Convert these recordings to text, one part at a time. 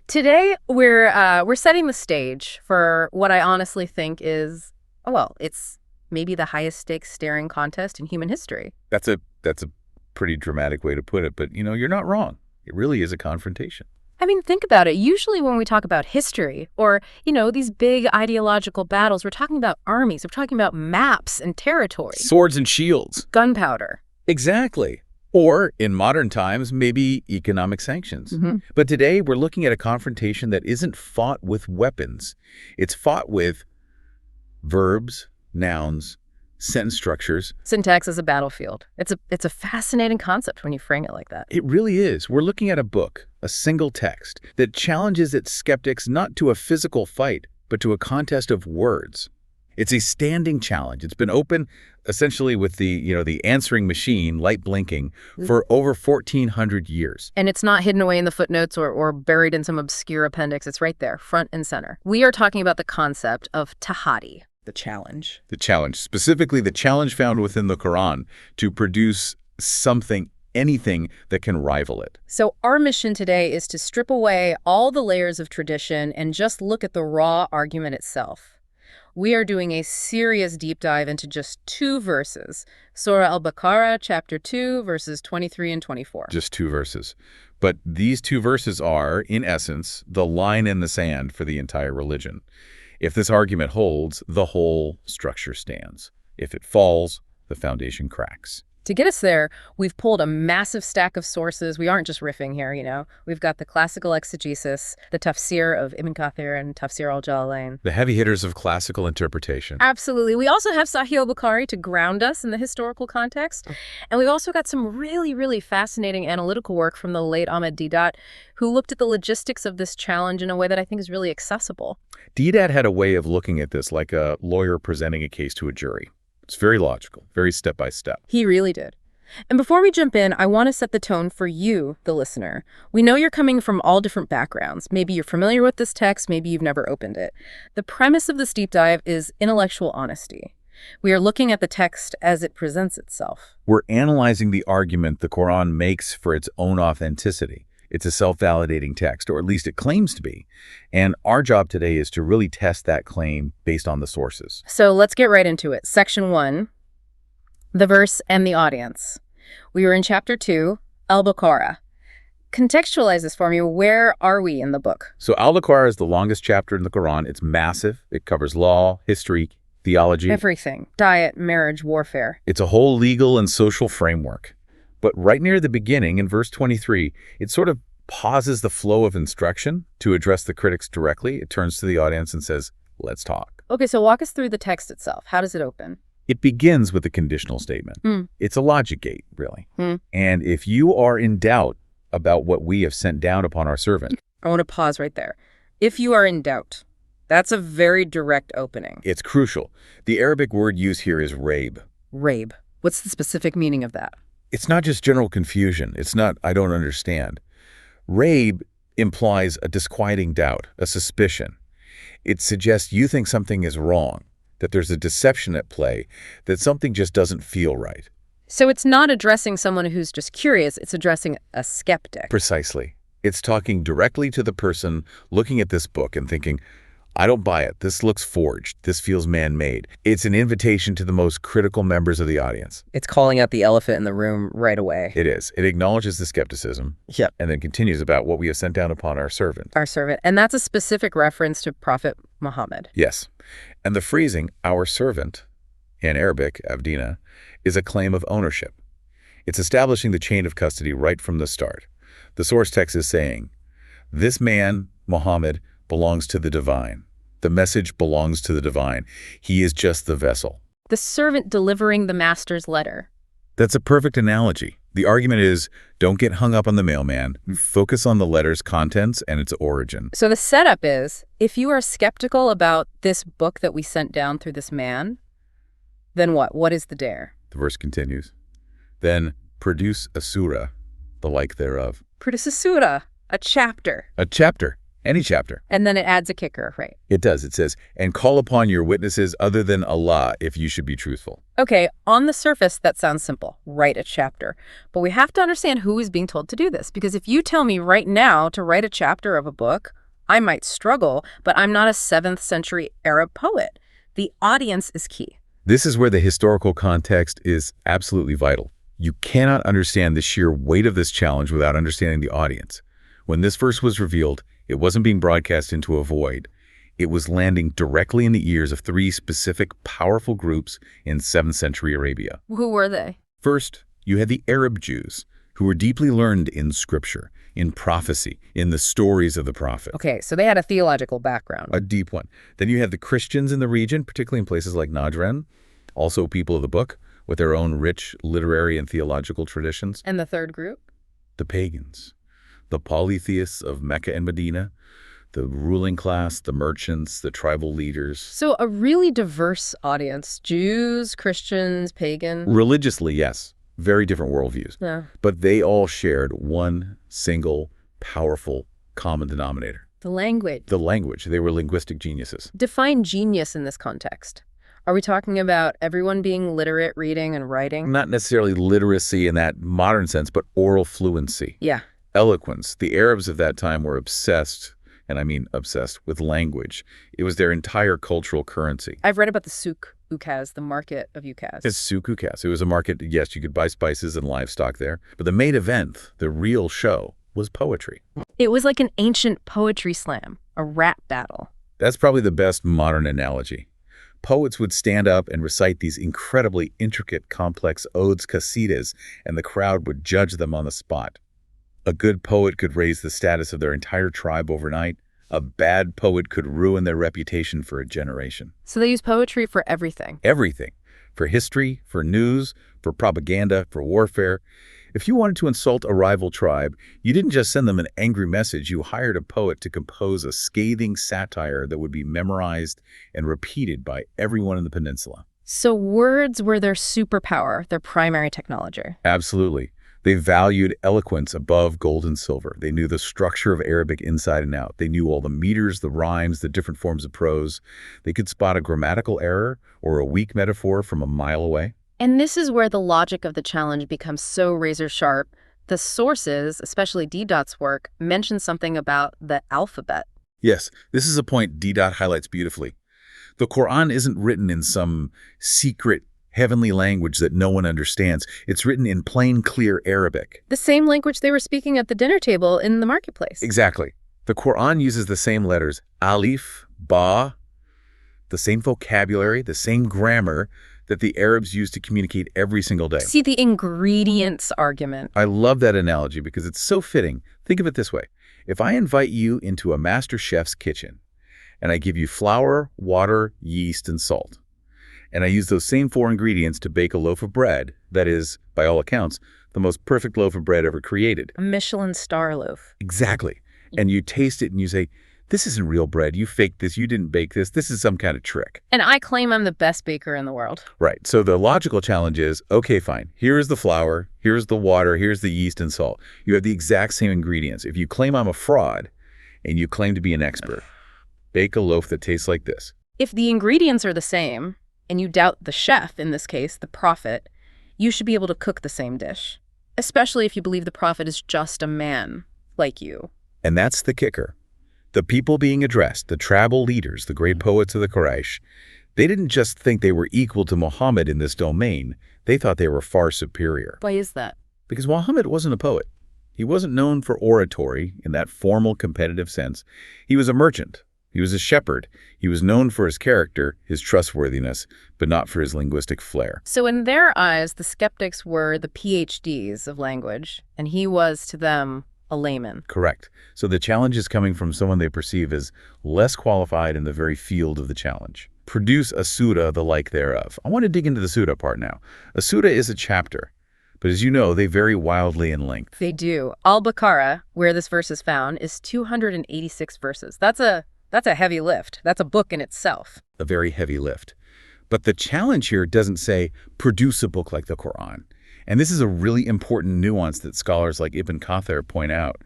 Today, we're setting the stage for what I honestly think is, well, it's maybe the highest stakes staring contest in human history. That's a pretty dramatic way to put it, but you're not wrong. It really is a confrontation. I mean, think about it. Usually when we talk about history or, these big ideological battles, we're talking about armies, we're talking about maps and territory. Swords and shields. Gunpowder. Exactly. Or, in modern times, maybe economic sanctions. But today, we're looking at a confrontation that isn't fought with weapons. It's fought with verbs, nouns, sentence structures. Syntax as a battlefield. It's a fascinating concept when you frame it like that. It really is. We're looking at a book, a single text, that challenges its skeptics not to a physical fight, but to a contest of words. It's a standing challenge. It's been open essentially with the answering machine, light blinking, for over 1,400 years. And it's not hidden away in the footnotes or buried in some obscure appendix. It's right there, front and center. We are talking about the concept of tahaddi. The challenge. The challenge, specifically the challenge found within the Quran to produce something, anything that can rival it. So our mission today is to strip away all the layers of tradition and just look at the raw argument itself. We are doing a serious deep dive into just 2 verses. Surah Al-Baqarah, chapter 2, verses 23 and 24. Just 2 verses. But these 2 verses are, in essence, the line in the sand for the entire religion. If this argument holds, the whole structure stands. If it falls, the foundation cracks. To get us there, we've pulled a massive stack of sources. We aren't just riffing here, We've got the classical exegesis, the Tafsir of Ibn Kathir and Tafsir al-Jalalain. The heavy hitters of classical interpretation. Absolutely. We also have Sahih al-Bukhari to ground us in the historical context. And we've also got some really, really fascinating analytical work from the late Ahmed Deedat, who looked at the logistics of this challenge in a way that I think is really accessible. Deedat had a way of looking at this like a lawyer presenting a case to a jury. It's very logical, very step-by-step. He really did. And before we jump in, I want to set the tone for you, the listener. We know you're coming from all different backgrounds. Maybe you're familiar with this text, maybe you've never opened it. The premise of this deep dive is intellectual honesty. We are looking at the text as it presents itself. We're analyzing the argument the Quran makes for its own authenticity. It's a self-validating text, or at least it claims to be. And our job today is to really test that claim based on the sources. So let's get right into it. Section 1, the verse and the audience. We were in chapter 2, Al-Baqarah. Contextualize this for me. Where are we in the book? So Al-Baqarah is the longest chapter in the Quran. It's massive. It covers law, history, theology. Everything. Diet, marriage, warfare. It's a whole legal and social framework. But right near the beginning, in verse 23, it sort of pauses the flow of instruction to address the critics directly. It turns to the audience and says, let's talk. Okay, so walk us through the text itself. How does it open? It begins with a conditional statement. It's a logic gate, really. And if you are in doubt about what we have sent down upon our servant... I want to pause right there. If you are in doubt, that's a very direct opening. It's crucial. The Arabic word used here is raib. Raib. What's the specific meaning of that? It's not just general confusion. It's not, I don't understand. Raib implies a disquieting doubt, a suspicion. It suggests you think something is wrong, that there's a deception at play, that something just doesn't feel right. So it's not addressing someone who's just curious, it's addressing a skeptic. Precisely. It's talking directly to the person looking at this book and thinking, I don't buy it. This looks forged. This feels man-made. It's an invitation to the most critical members of the audience. It's calling out the elephant in the room right away. It is. It acknowledges the skepticism. Yep. And then continues about what we have sent down upon our servant. Our servant. And that's a specific reference to Prophet Muhammad. Yes. And the phrasing, our servant, in Arabic, abdina, is a claim of ownership. It's establishing the chain of custody right from the start. The source text is saying, this man, Muhammad, belongs to the divine. The message belongs to the divine. He is just the vessel. The servant delivering the master's letter. That's a perfect analogy. The argument is, don't get hung up on the mailman. Focus on the letter's contents and its origin. So the setup is, if you are skeptical about this book that we sent down through this man, then what? What is the dare? The verse continues. Then produce a surah, the like thereof. Produce a surah, a chapter. A chapter. Any chapter. And then it adds a kicker, right? It does. It says, and call upon your witnesses other than Allah if you should be truthful. Okay, on the surface, that sounds simple. Write a chapter. But we have to understand who is being told to do this. Because if you tell me right now to write a chapter of a book, I might struggle, but I'm not a 7th century Arab poet. The audience is key. This is where the historical context is absolutely vital. You cannot understand the sheer weight of this challenge without understanding the audience. When this verse was revealed, it wasn't being broadcast into a void. It was landing directly in the ears of 3 specific, powerful groups in 7th century Arabia. Who were they? First, you had the Arab Jews, who were deeply learned in scripture, in prophecy, in the stories of the prophet. Okay, so they had a theological background. A deep one. Then you have the Christians in the region, particularly in places like Najran, also people of the book, with their own rich literary and theological traditions. And the third group? The pagans, the polytheists of Mecca and Medina, the ruling class, the merchants, the tribal leaders. So a really diverse audience. Jews, Christians, pagan. Religiously, yes. Very different worldviews. Yeah. But they all shared one single, powerful, common denominator. The language. The language. They were linguistic geniuses. Define genius in this context. Are we talking about everyone being literate, reading and writing? Not necessarily literacy in that modern sense, but oral fluency. Yeah. Eloquence. The Arabs of that time were obsessed, and I mean obsessed, with language. It was their entire cultural currency. I've read about the souk ukaz, the market of ukaz. It's souk ukaz. It was a market, yes, you could buy spices and livestock there. But the main event, the real show, was poetry. It was like an ancient poetry slam, a rap battle. That's probably the best modern analogy. Poets would stand up and recite these incredibly intricate, complex odes, qasidas, and the crowd would judge them on the spot. A good poet could raise the status of their entire tribe overnight. A bad poet could ruin their reputation for a generation. So they use poetry for everything. Everything. For history, for news, for propaganda, for warfare. If you wanted to insult a rival tribe, you didn't just send them an angry message. You hired a poet to compose a scathing satire that would be memorized and repeated by everyone in the peninsula. So words were their superpower, their primary technology. Absolutely. They valued eloquence above gold and silver. They knew the structure of Arabic inside and out. They knew all the meters, the rhymes, the different forms of prose. They could spot a grammatical error or a weak metaphor from a mile away. And this is where the logic of the challenge becomes so razor sharp. The sources, especially D.'s work, mention something about the alphabet. Yes, this is a point D. highlights beautifully. The Quran isn't written in some secret heavenly language that no one understands. It's written in plain, clear Arabic. The same language they were speaking at the dinner table in the marketplace. Exactly. The Quran uses the same letters, alif, ba, the same vocabulary, the same grammar that the Arabs use to communicate every single day. See the ingredients argument. I love that analogy because it's so fitting. Think of it this way. If I invite you into a master chef's kitchen and I give you flour, water, yeast, and salt, and I use those same 4 ingredients to bake a loaf of bread that is, by all accounts, the most perfect loaf of bread ever created. A Michelin star loaf. Exactly. And you taste it and you say, this isn't real bread. You faked this. You didn't bake this. This is some kind of trick. And I claim I'm the best baker in the world. Right. So the logical challenge is, okay, fine. Here's the flour. Here's the water. Here's the yeast and salt. You have the exact same ingredients. If you claim I'm a fraud and you claim to be an expert, bake a loaf that tastes like this. If the ingredients are the same, and you doubt the chef, in this case, the prophet, you should be able to cook the same dish, especially if you believe the prophet is just a man like you. And that's the kicker. The people being addressed, the tribal leaders, the great poets of the Quraysh, they didn't just think they were equal to Muhammad in this domain. They thought they were far superior. Why is that? Because Muhammad wasn't a poet. He wasn't known for oratory in that formal competitive sense. He was a merchant. He was a shepherd. He was known for his character, his trustworthiness, but not for his linguistic flair. So in their eyes, the skeptics were the PhDs of language, and he was, to them, a layman. Correct. So the challenge is coming from someone they perceive as less qualified in the very field of the challenge. Produce a surah the like thereof. I want to dig into the surah part now. A surah is a chapter, but as you know, they vary wildly in length. They do. Al-Baqarah, where this verse is found, is 286 verses. That's a heavy lift. That's a book in itself. A very heavy lift. But the challenge here doesn't say, produce a book like the Quran. And this is a really important nuance that scholars like Ibn Kathir point out.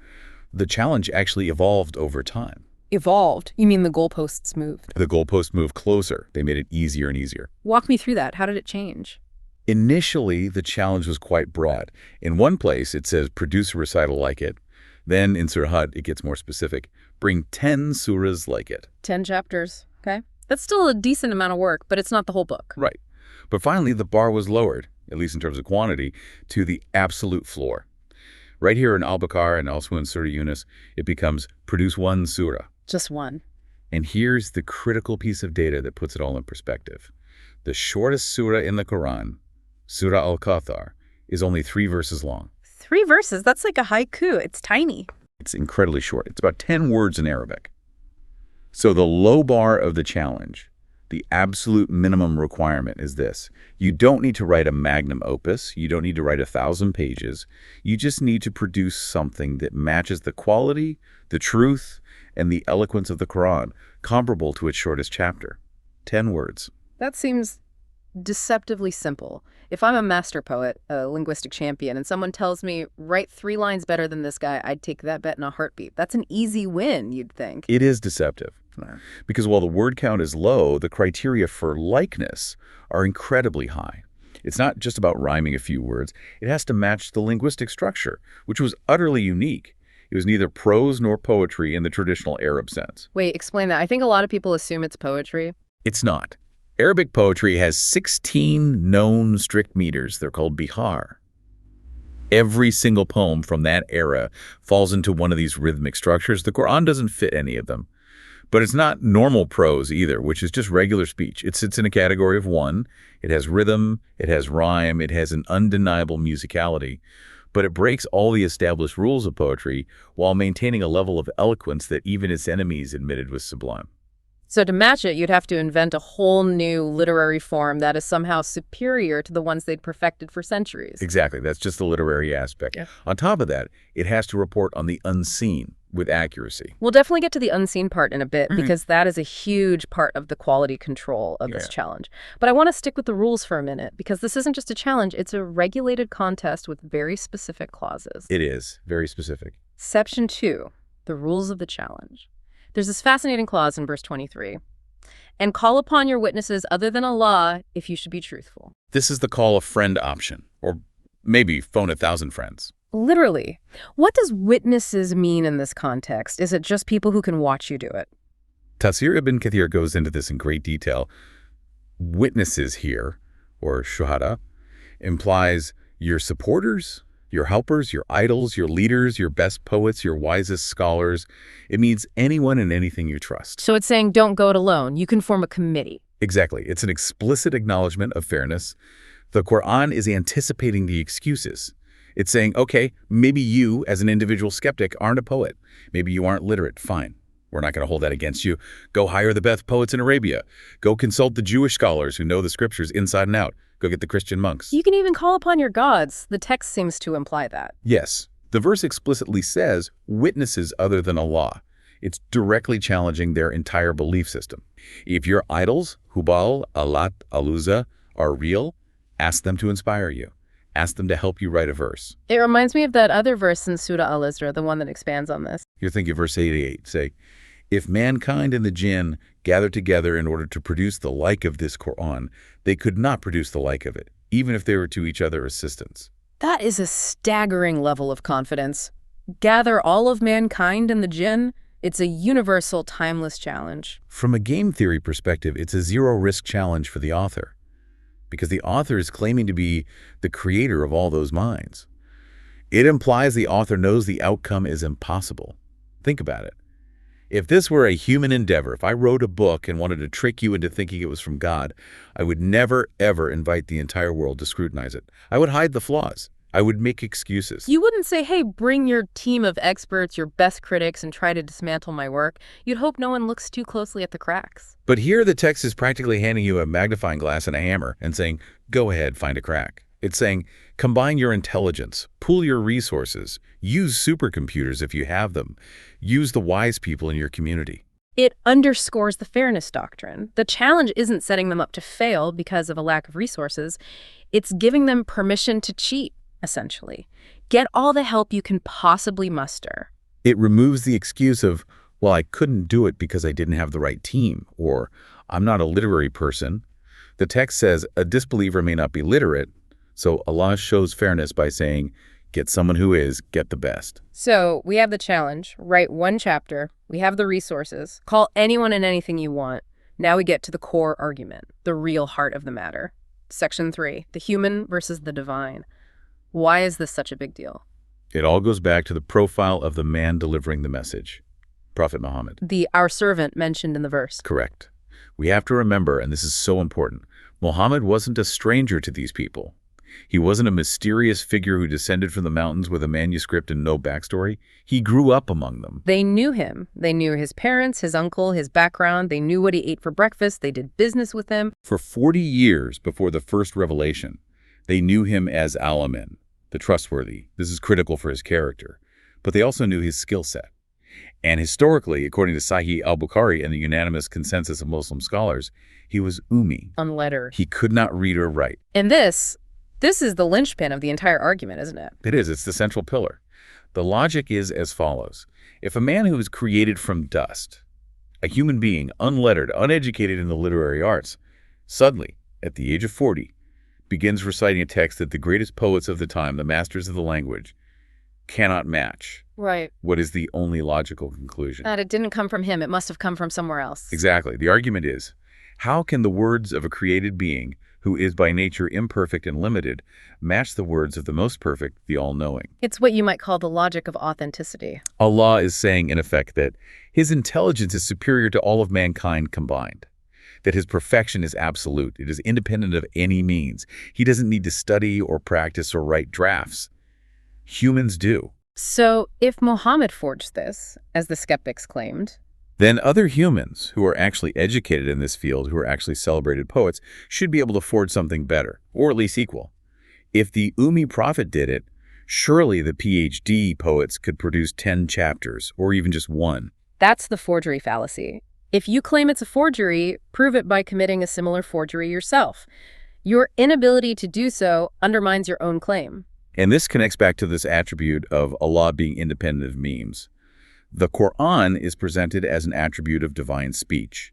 The challenge actually evolved over time. Evolved? You mean the goalposts moved? The goalposts moved closer. They made it easier and easier. Walk me through that. How did it change? Initially, the challenge was quite broad. In one place, it says, produce a recital like it. Then in Surah Hud, it gets more specific. Bring 10 surahs like it. 10 chapters. Okay. That's still a decent amount of work, but it's not the whole book. Right. But finally, the bar was lowered, at least in terms of quantity, to the absolute floor. Right here in Al-Baqarah and also in Surah Yunus, it becomes produce one surah. Just one. And here's the critical piece of data that puts it all in perspective. The shortest surah in the Quran, Surah Al-Kawthar, is only 3 verses long. 3 verses? That's like a haiku. It's tiny. It's incredibly short. It's about 10 words in Arabic. So the low bar of the challenge, the absolute minimum requirement is this. You don't need to write a magnum opus. You don't need to write 1,000 pages. You just need to produce something that matches the quality, the truth, and the eloquence of the Quran, comparable to its shortest chapter. 10 words. That seems deceptively simple. If I'm a master poet, a linguistic champion, and someone tells me, write 3 lines better than this guy, I'd take that bet in a heartbeat. That's an easy win, you'd think. It is deceptive. Because while the word count is low, the criteria for likeness are incredibly high. It's not just about rhyming a few words. It has to match the linguistic structure, which was utterly unique. It was neither prose nor poetry in the traditional Arab sense. Wait, explain that. I think a lot of people assume it's poetry. It's not. Arabic poetry has 16 known strict meters. They're called bihar. Every single poem from that era falls into one of these rhythmic structures. The Quran doesn't fit any of them. But it's not normal prose either, which is just regular speech. It sits in a category of 1. It has rhythm, it has rhyme, it has an undeniable musicality. But it breaks all the established rules of poetry while maintaining a level of eloquence that even its enemies admitted was sublime. So to match it, you'd have to invent a whole new literary form that is somehow superior to the ones they'd perfected for centuries. Exactly. That's just the literary aspect. Yeah. On top of that, it has to report on the unseen with accuracy. We'll definitely get to the unseen part in a bit because that is a huge part of the quality control of this challenge. But I want to stick with the rules for a minute because this isn't just a challenge, it's a regulated contest with very specific clauses. It is very specific. Section 2, the rules of the challenge. There's this fascinating clause in verse 23. And call upon your witnesses other than Allah if you should be truthful. This is the call a friend option, or maybe phone 1,000 friends. Literally. What does witnesses mean in this context? Is it just people who can watch you do it? Tafsir ibn Kathir goes into this in great detail. Witnesses here, or shuhada, implies your supporters, your helpers, your idols, your leaders, your best poets, your wisest scholars. It means anyone and anything you trust. So it's saying don't go it alone. You can form a committee. Exactly. It's an explicit acknowledgement of fairness. The Quran is anticipating the excuses. It's saying, okay, maybe you, as an individual skeptic, aren't a poet. Maybe you aren't literate. Fine. We're not going to hold that against you. Go hire the best poets in Arabia. Go consult the Jewish scholars who know the scriptures inside and out. Go get the Christian monks. You can even call upon your gods. The text seems to imply that. Yes. The verse explicitly says witnesses other than Allah. It's directly challenging their entire belief system. If your idols, Hubal, Alat, Al-Uzza, are real, ask them to inspire you. Ask them to help you write a verse. It reminds me of that other verse in Surah Al-Isra, the one that expands on this. You're thinking of verse 88. Say, if mankind and the jinn gathered together in order to produce the like of this Quran, they could not produce the like of it, even if they were to each other assistants. That is a staggering level of confidence. Gather all of mankind and the jinn? It's a universal, timeless challenge. From a game theory perspective, it's a zero-risk challenge for the author, because the author is claiming to be the creator of all those minds. It implies the author knows the outcome is impossible. Think about it. If this were a human endeavor, if I wrote a book and wanted to trick you into thinking it was from God, I would never, ever invite the entire world to scrutinize it. I would hide the flaws. I would make excuses. You wouldn't say, hey, bring your team of experts, your best critics, and try to dismantle my work. You'd hope no one looks too closely at the cracks. But here the text is practically handing you a magnifying glass and a hammer and saying, go ahead, find a crack. It's saying, combine your intelligence, pool your resources, use supercomputers if you have them, use the wise people in your community. It underscores the fairness doctrine. The challenge isn't setting them up to fail because of a lack of resources. It's giving them permission to cheat, essentially. Get all the help you can possibly muster. It removes the excuse of, well, I couldn't do it because I didn't have the right team, or I'm not a literary person. The text says a disbeliever may not be literate, so Allah shows fairness by saying, get someone who is, get the best. So we have the challenge, write one chapter, we have the resources, call anyone and anything you want. Now we get to the core argument, the real heart of the matter. Section 3, the human versus the divine. Why is this such a big deal? It all goes back to the profile of the man delivering the message, Prophet Muhammad. The our servant mentioned in the verse. Correct. We have to remember, and this is so important, Muhammad wasn't a stranger to these people. He wasn't a mysterious figure who descended from the mountains with a manuscript and no backstory. He grew up among them. They knew him. They knew his parents, his uncle, his background. They knew what he ate for breakfast. They did business with him. For 40 years before the first revelation, they knew him as Al-Amin, the trustworthy. This is critical for his character. But they also knew his skill set. And historically, according to Sahih al-Bukhari and the unanimous consensus of Muslim scholars, he was Ummi. Unlettered. He could not read or write. And this is the linchpin of the entire argument, isn't it? It is. It's the central pillar. The logic is as follows. If a man who was created from dust, a human being, unlettered, uneducated in the literary arts, suddenly, at the age of 40, begins reciting a text that the greatest poets of the time, the masters of the language, cannot match. Right. What is the only logical conclusion? That it didn't come from him. It must have come from somewhere else. Exactly. The argument is, how can the words of a created being who is by nature imperfect and limited, match the words of the most perfect, the all-knowing? It's what you might call the logic of authenticity. Allah is saying, in effect, that his intelligence is superior to all of mankind combined, that his perfection is absolute. It is independent of any means. He doesn't need to study or practice or write drafts. Humans do. So if Muhammad forged this, as the skeptics claimed, then other humans who are actually educated in this field, who are actually celebrated poets, should be able to forge something better, or at least equal. If the Ummi prophet did it, surely the PhD poets could produce 10 chapters, or even just one. That's the forgery fallacy. If you claim it's a forgery, prove it by committing a similar forgery yourself. Your inability to do so undermines your own claim. And this connects back to this attribute of Allah being independent of memes. The Quran is presented as an attribute of divine speech.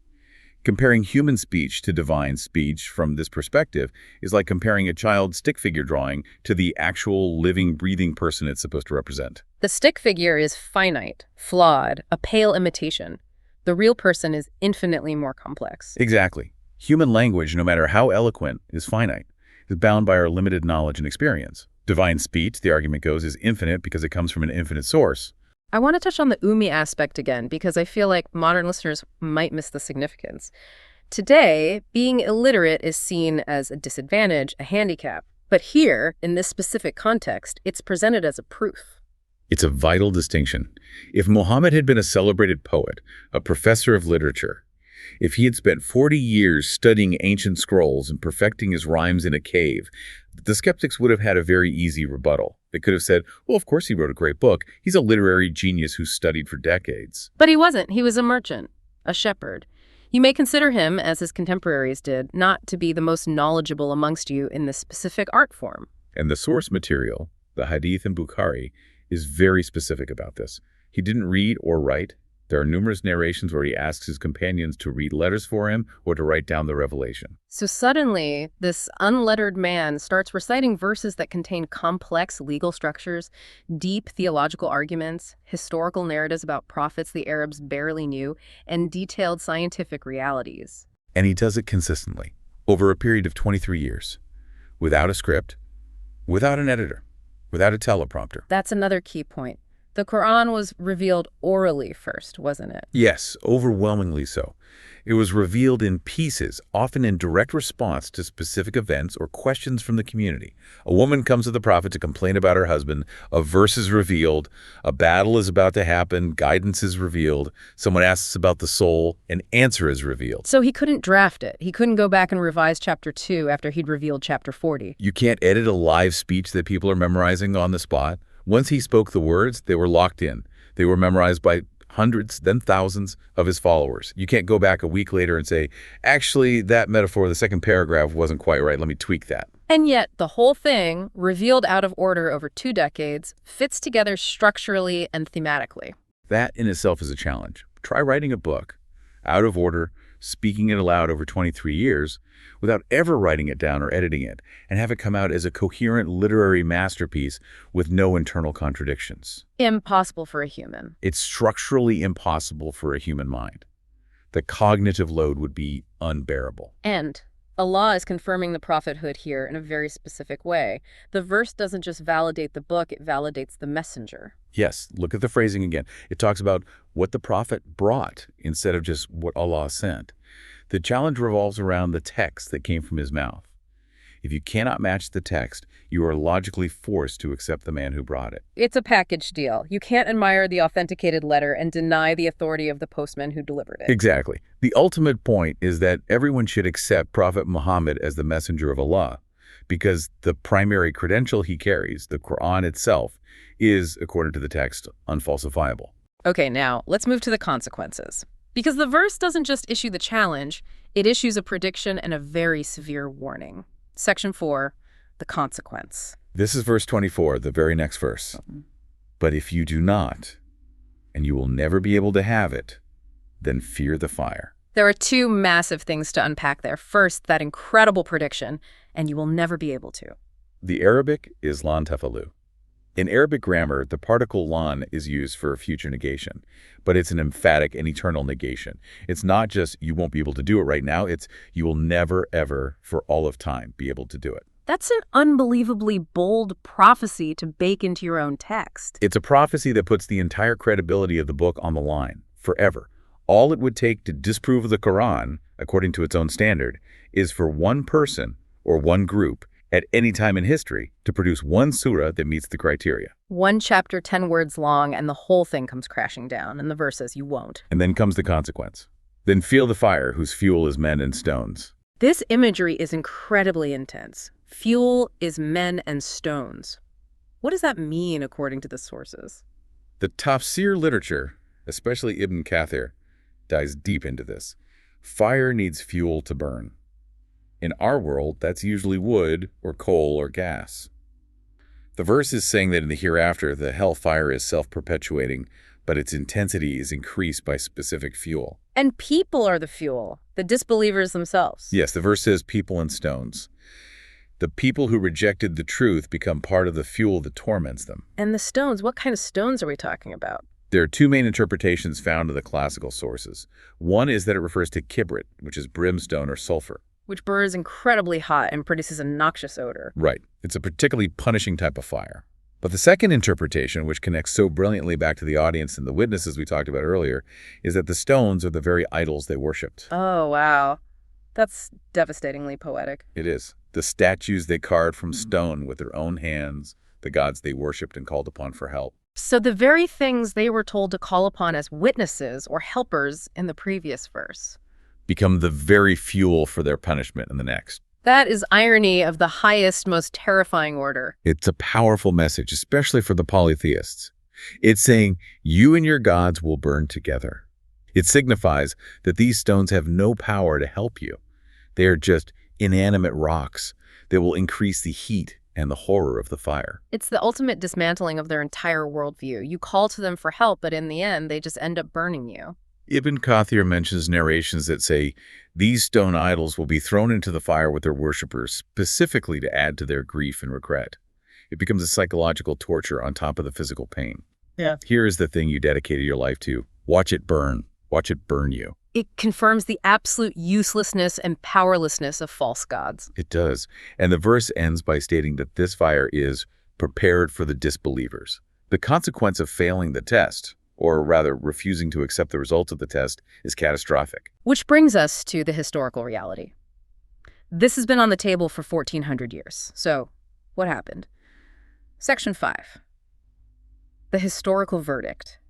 Comparing human speech to divine speech from this perspective is like comparing a child's stick figure drawing to the actual living, breathing person it's supposed to represent. The stick figure is finite, flawed, a pale imitation. The real person is infinitely more complex. Exactly. Human language, no matter how eloquent, is finite, is bound by our limited knowledge and experience. Divine speech, the argument goes, is infinite because it comes from an infinite source. I want to touch on the Ummi aspect again because I feel like modern listeners might miss the significance. Today, being illiterate is seen as a disadvantage, a handicap. But here, in this specific context, it's presented as a proof. It's a vital distinction. If Muhammad had been a celebrated poet, a professor of literature, if he had spent 40 years studying ancient scrolls and perfecting his rhymes in a cave, the skeptics would have had a very easy rebuttal. They could have said, well, of course he wrote a great book. He's a literary genius who studied for decades. But he wasn't. He was a merchant, a shepherd. You may consider him, as his contemporaries did, not to be the most knowledgeable amongst you in this specific art form. And the source material, the Hadith and Bukhari, is very specific about this. He didn't read or write. There are numerous narrations where he asks his companions to read letters for him or to write down the revelation. So suddenly, this unlettered man starts reciting verses that contain complex legal structures, deep theological arguments, historical narratives about prophets the Arabs barely knew, and detailed scientific realities. And he does it consistently, over a period of 23 years, without a script, without an editor, without a teleprompter. That's another key point. The Quran was revealed orally first, wasn't it? Yes, overwhelmingly so. It was revealed in pieces, often in direct response to specific events or questions from the community. A woman comes to the prophet to complain about her husband, a verse is revealed, a battle is about to happen, guidance is revealed, someone asks about the soul, an answer is revealed. So he couldn't draft it. He couldn't go back and revise chapter 2 after he'd revealed chapter 40. You can't edit a live speech that people are memorizing on the spot. Once he spoke the words, they were locked in. They were memorized by hundreds, then thousands of his followers. You can't go back a week later and say, actually, that metaphor, the second paragraph wasn't quite right. Let me tweak that. And yet, the whole thing, revealed out of order over 2 decades, fits together structurally and thematically. That in itself is a challenge. Try writing a book, out of order, speaking it aloud over 23 years, without ever writing it down or editing it, and have it come out as a coherent literary masterpiece with no internal contradictions. Impossible for a human. It's structurally impossible for a human mind. The cognitive load would be unbearable. And Allah is confirming the prophethood here in a very specific way. The verse doesn't just validate the book, it validates the messenger. Yes, look at the phrasing again. It talks about what the prophet brought instead of just what Allah sent. The challenge revolves around the text that came from his mouth. If you cannot match the text, you are logically forced to accept the man who brought it. It's a package deal. You can't admire the authenticated letter and deny the authority of the postman who delivered it. Exactly. The ultimate point is that everyone should accept Prophet Muhammad as the messenger of Allah, because the primary credential he carries, the Quran itself, is, according to the text, unfalsifiable. Okay, now let's move to the consequences. Because the verse doesn't just issue the challenge, it issues a prediction and a very severe warning. Section 4, the consequence. This is verse 24, the very next verse. But if you do not, and you will never be able to have it, then fear the fire. There are two massive things to unpack there. First, that incredible prediction, and you will never be able to. The Arabic is lan tafalu. In Arabic grammar, the particle lan is used for future negation, but it's an emphatic and eternal negation. It's not just you won't be able to do it right now, it's you will never, ever, for all of time, be able to do it. That's an unbelievably bold prophecy to bake into your own text. It's a prophecy that puts the entire credibility of the book on the line, forever. All it would take to disprove the Quran, according to its own standard, is for one person or one group at any time in history to produce one surah that meets the criteria. One chapter, 10 words long, and the whole thing comes crashing down, and the verse says you won't. And then comes the consequence. Then feel the fire whose fuel is men and stones. This imagery is incredibly intense. Fuel is men and stones. What does that mean according to the sources? The Tafsir literature, especially Ibn Kathir, dives deep into this. Fire needs fuel to burn. In our world, that's usually wood or coal or gas. The verse is saying that in the hereafter, the hellfire is self-perpetuating, but its intensity is increased by specific fuel. And people are the fuel, the disbelievers themselves. Yes, the verse says people and stones. The people who rejected the truth become part of the fuel that torments them. And the stones, what kind of stones are we talking about? There are two main interpretations found in the classical sources. One is that it refers to kibrit, which is brimstone or sulfur. Which burns incredibly hot and produces a noxious odor. Right. It's a particularly punishing type of fire. But the second interpretation, which connects so brilliantly back to the audience and the witnesses we talked about earlier, is that the stones are the very idols they worshipped. Oh, wow. That's devastatingly poetic. It is. The statues they carved from stone with their own hands, the gods they worshipped and called upon for help. So the very things they were told to call upon as witnesses or helpers in the previous verse become the very fuel for their punishment in the next. That is irony of the highest, most terrifying order. It's a powerful message, especially for the polytheists. It's saying, you and your gods will burn together. It signifies that these stones have no power to help you. They are just inanimate rocks that will increase the heat and the horror of the fire. It's the ultimate dismantling of their entire worldview. You call to them for help, but in the end, they just end up burning you. Ibn Kathir mentions narrations that say, these stone idols will be thrown into the fire with their worshippers, specifically to add to their grief and regret. It becomes a psychological torture on top of the physical pain. Yeah. Here is the thing you dedicated your life to. Watch it burn. Watch it burn you. It confirms the absolute uselessness and powerlessness of false gods. It does. And the verse ends by stating that this fire is prepared for the disbelievers. The consequence of failing the test, or rather refusing to accept the results of the test, is catastrophic. Which brings us to the historical reality. This has been on the table for 1,400 years. So, what happened? Section 5. The historical verdict.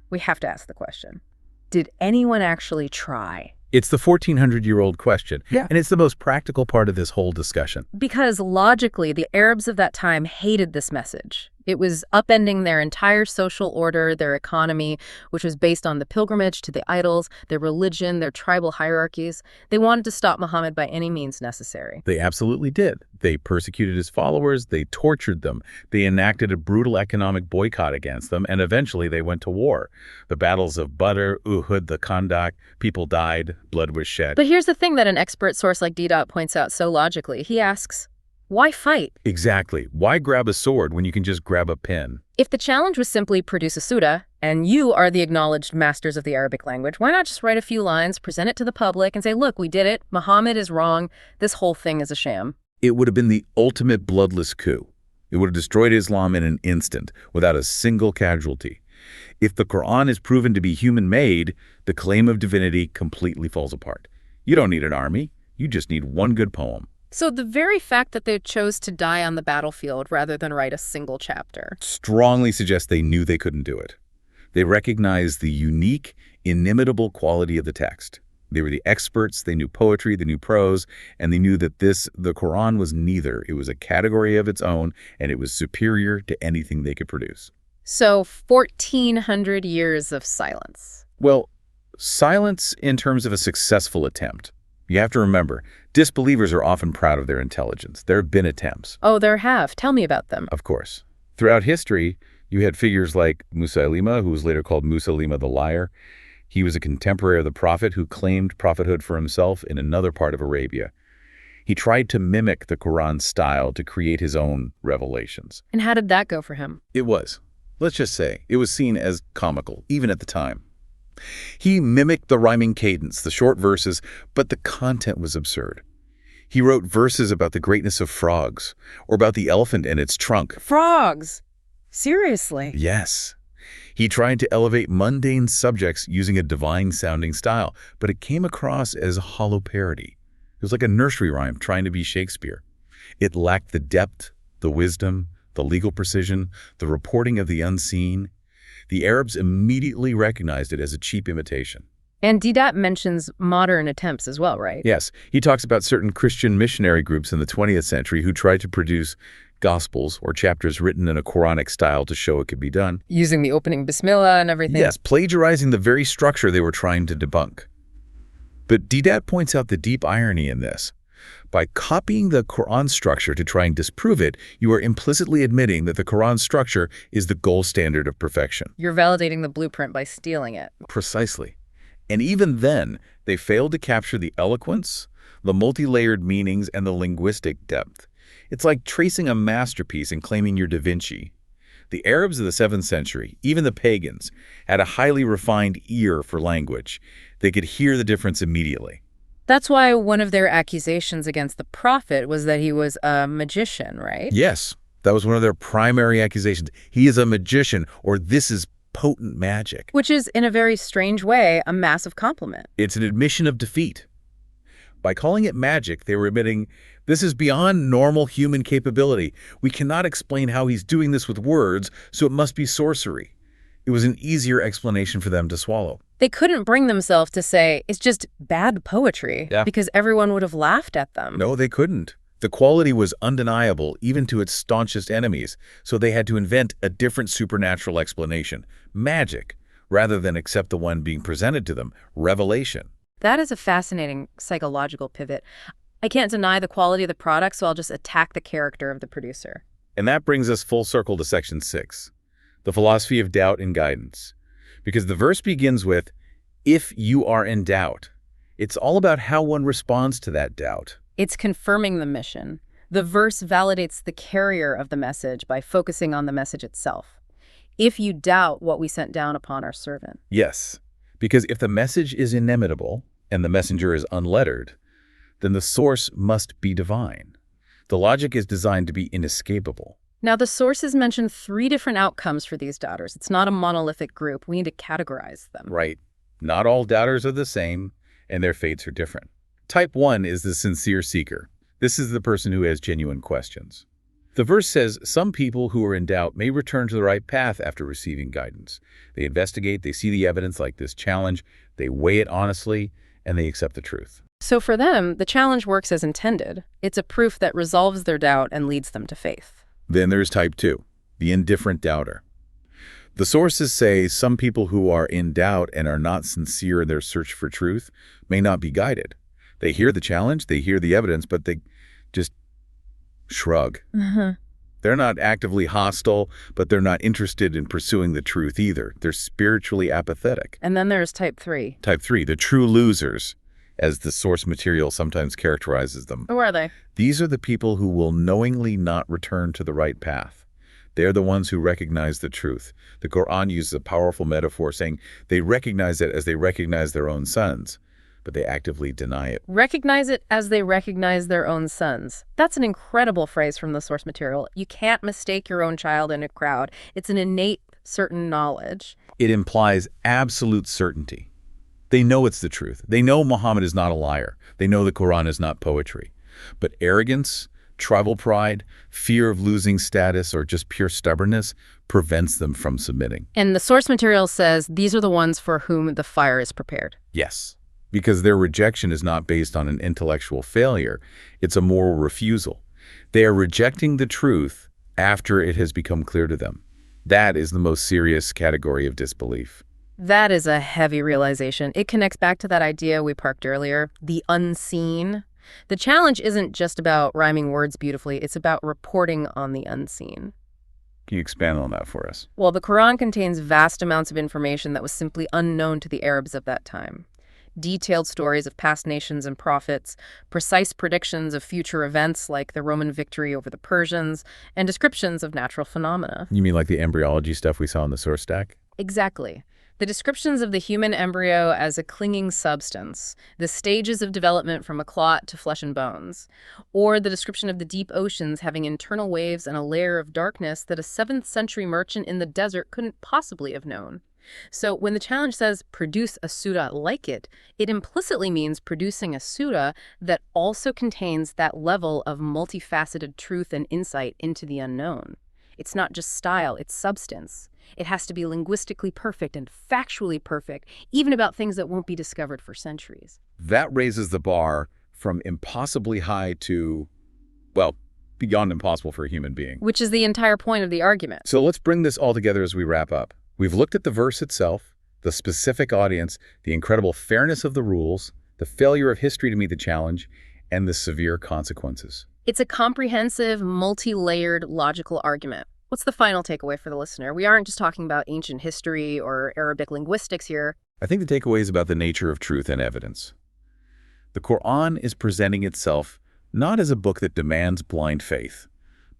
We have to ask the question. Did anyone actually try? It's the 1,400-year-old question, and it's the most practical part of this whole discussion. Because logically, the Arabs of that time hated this message. It was upending their entire social order, their economy, which was based on the pilgrimage to the idols, their religion, their tribal hierarchies. They wanted to stop Muhammad by any means necessary. They absolutely did. They persecuted his followers, they tortured them, they enacted a brutal economic boycott against them, and eventually they went to war. The battles of Badr, Uhud, the Khandak, people died, blood was shed. But here's the thing that an expert source like D. points out so logically. He asks, why fight? Exactly. Why grab a sword when you can just grab a pen? If the challenge was simply produce a surah, and you are the acknowledged masters of the Arabic language, why not just write a few lines, present it to the public, and say, look, we did it, Muhammad is wrong, this whole thing is a sham? It would have been the ultimate bloodless coup. It would have destroyed Islam in an instant, without a single casualty. If the Quran is proven to be human-made, the claim of divinity completely falls apart. You don't need an army, you just need one good poem. So the very fact that they chose to die on the battlefield rather than write a single chapter Strongly suggests they knew they couldn't do it. They recognized the unique, inimitable quality of the text. They were the experts, they knew poetry, they knew prose, and they knew that the Quran was neither. It was a category of its own, and it was superior to anything they could produce. So 1,400 years of silence. Well, silence in terms of a successful attempt. You have to remember, disbelievers are often proud of their intelligence. There have been attempts. Oh, there have. Tell me about them. Of course. Throughout history, you had figures like Musaylima, who was later called Musaylima the Liar. He was a contemporary of the Prophet who claimed prophethood for himself in another part of Arabia. He tried to mimic the Quran style to create his own revelations. And how did that go for him? It was, let's just say, it was seen as comical, even at the time. He mimicked the rhyming cadence, the short verses, but the content was absurd. He wrote verses about the greatness of frogs, or about the elephant and its trunk. Frogs! Seriously? Yes. He tried to elevate mundane subjects using a divine-sounding style, but it came across as a hollow parody. It was like a nursery rhyme trying to be Shakespeare. It lacked the depth, the wisdom, the legal precision, the reporting of the unseen. The Arabs immediately recognized it as a cheap imitation. And Didat mentions modern attempts as well, right? Yes, he talks about certain Christian missionary groups in the 20th century who tried to produce gospels or chapters written in a Quranic style to show it could be done. Using the opening Bismillah and everything? Yes, plagiarizing the very structure they were trying to debunk. But Didat points out the deep irony in this. By copying the Quran structure to try and disprove it, you are implicitly admitting that the Quran structure is the gold standard of perfection. You're validating the blueprint by stealing it. Precisely. And even then, they failed to capture the eloquence, the multi-layered meanings, and the linguistic depth. It's like tracing a masterpiece and claiming you're Da Vinci. The Arabs of the 7th century, even the pagans, had a highly refined ear for language. They could hear the difference immediately. That's why one of their accusations against the prophet was that he was a magician, right? Yes, that was one of their primary accusations. He is a magician, or this is potent magic. Which is, in a very strange way, a massive compliment. It's an admission of defeat. By calling it magic, they were admitting, this is beyond normal human capability. We cannot explain how he's doing this with words, so it must be sorcery. It was an easier explanation for them to swallow. They couldn't bring themselves to say, it's just bad poetry, because everyone would have laughed at them. No, they couldn't. The quality was undeniable, even to its staunchest enemies, so they had to invent a different supernatural explanation, magic, rather than accept the one being presented to them, revelation. That is a fascinating psychological pivot. I can't deny the quality of the product, so I'll just attack the character of the producer. And that brings us full circle to section 6, the philosophy of doubt and guidance. Because the verse begins with, if you are in doubt. It's all about how one responds to that doubt. It's confirming the mission. The verse validates the carrier of the message by focusing on the message itself. If you doubt what we sent down upon our servant. Yes, because if the message is inimitable and the messenger is unlettered, then the source must be divine. The logic is designed to be inescapable. Now, the sources mention 3 different outcomes for these doubters. It's not a monolithic group. We need to categorize them. Right. Not all doubters are the same, and their fates are different. Type 1 is the sincere seeker. This is the person who has genuine questions. The verse says some people who are in doubt may return to the right path after receiving guidance. They investigate, they see the evidence like this challenge, they weigh it honestly, and they accept the truth. So for them, the challenge works as intended. It's a proof that resolves their doubt and leads them to faith. Then there's type 2. the indifferent doubter. The sources say some people who are in doubt and are not sincere in their search for truth may not be guided. They hear the challenge, they hear the evidence, but they just shrug. They're not actively hostile, but they're not interested in pursuing the truth either. They're spiritually apathetic. And then there's type 3. Type 3, the true losers, as the source material sometimes characterizes them. Who are they? These are the people who will knowingly not return to the right path. They're the ones who recognize the truth. The Quran uses a powerful metaphor saying they recognize it as they recognize their own sons, but they actively deny it. Recognize it as they recognize their own sons. That's an incredible phrase from the source material. You can't mistake your own child in a crowd. It's an innate, certain knowledge. It implies absolute certainty. They know it's the truth. They know Muhammad is not a liar. They know the Quran is not poetry. But arrogance, tribal pride, fear of losing status, or just pure stubbornness prevents them from submitting. And the source material says these are the ones for whom the fire is prepared. Yes, because their rejection is not based on an intellectual failure. It's a moral refusal. They are rejecting the truth after it has become clear to them. That is the most serious category of disbelief. That is a heavy realization. It connects back to that idea we parked earlier, the unseen. The challenge isn't just about rhyming words beautifully, it's about reporting on the unseen. Can you expand on that for us? Well, the Quran contains vast amounts of information that was simply unknown to the Arabs of that time. Detailed stories of past nations and prophets, precise predictions of future events like the Roman victory over the Persians, and descriptions of natural phenomena. You mean like the embryology stuff we saw in the source stack? Exactly. The descriptions of the human embryo as a clinging substance, the stages of development from a clot to flesh and bones, or the description of the deep oceans having internal waves and a layer of darkness that a 7th century merchant in the desert couldn't possibly have known. So when the challenge says produce a surah like it, it implicitly means producing a surah that also contains that level of multifaceted truth and insight into the unknown. It's not just style, it's substance. It has to be linguistically perfect and factually perfect, even about things that won't be discovered for centuries. That raises the bar from impossibly high to, well, beyond impossible for a human being. Which is the entire point of the argument. So let's bring this all together as we wrap up. We've looked at the verse itself, the specific audience, the incredible fairness of the rules, the failure of history to meet the challenge, and the severe consequences. It's a comprehensive, multi-layered logical argument. What's the final takeaway for the listener? We aren't just talking about ancient history or Arabic linguistics here. I think the takeaway is about the nature of truth and evidence. The Quran is presenting itself not as a book that demands blind faith,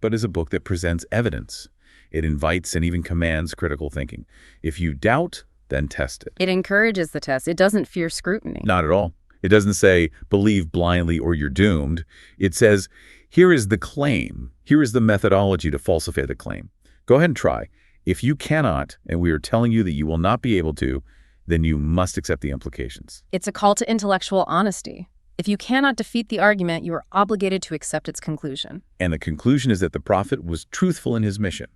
but as a book that presents evidence. It invites and even commands critical thinking. If you doubt, then test it. It encourages the test. It doesn't fear scrutiny. Not at all. It doesn't say, believe blindly or you're doomed. It says, here is the claim. Here is the methodology to falsify the claim. Go ahead and try. If you cannot, and we are telling you that you will not be able to, then you must accept the implications. It's a call to intellectual honesty. If you cannot defeat the argument, you are obligated to accept its conclusion. And the conclusion is that the prophet was truthful in his mission,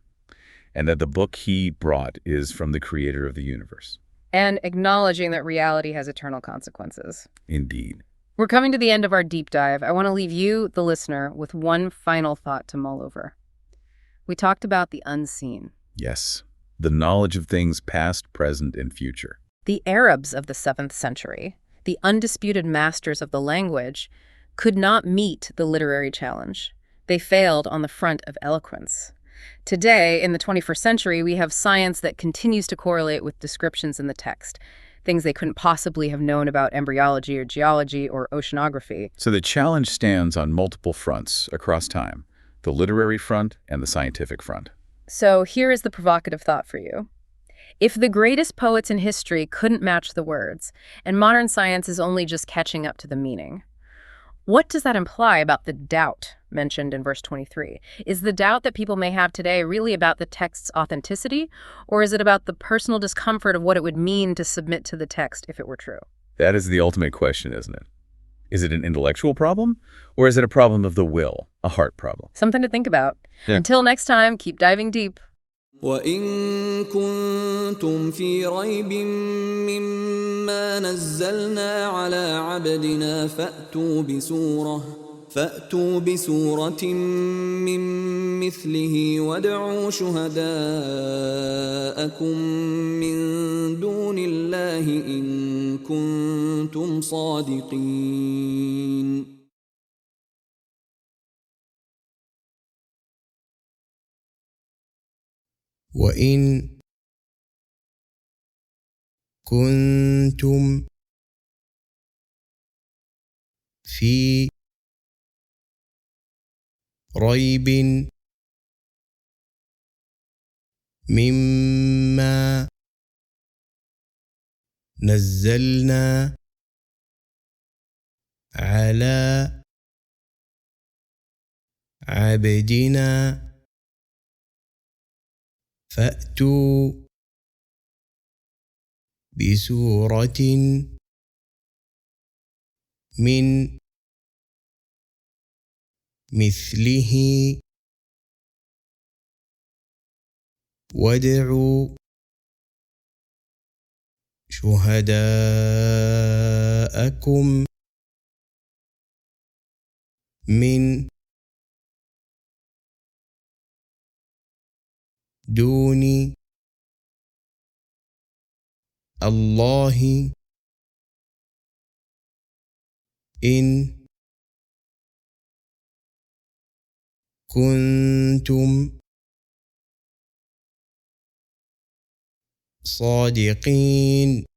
and that the book he brought is from the creator of the universe. And acknowledging that reality has eternal consequences. Indeed. We're coming to the end of our deep dive. I want to leave you, the listener, with one final thought to mull over. We talked about the unseen. Yes. The knowledge of things past, present, and future. The Arabs of the 7th century, the undisputed masters of the language, could not meet the literary challenge. They failed on the front of eloquence. Today, in the 21st century, we have science that continues to correlate with descriptions in the text, things they couldn't possibly have known about embryology or geology or oceanography. So the challenge stands on multiple fronts across time, the literary front and the scientific front. So here is the provocative thought for you. If the greatest poets in history couldn't match the words, and modern science is only just catching up to the meaning, what does that imply about the doubt mentioned in verse 23? Is the doubt that people may have today really about the text's authenticity, or is it about the personal discomfort of what it would mean to submit to the text if it were true? That is the ultimate question, isn't it? Is it an intellectual problem, or is it a problem of the will, a heart problem? Something to think about. Yeah. Until next time, keep diving deep. وإن كنتم في ريب مما نزلنا على عبدنا فأتوا بسورة من مثله وادعوا شهداءكم من دون الله إن كنتم صادقين. وإن كنتم في ريب مما نزلنا على عبدنا فأتوا بسورة من مثله وادعوا شهداءكم من دون الله إن كنتم صادقين.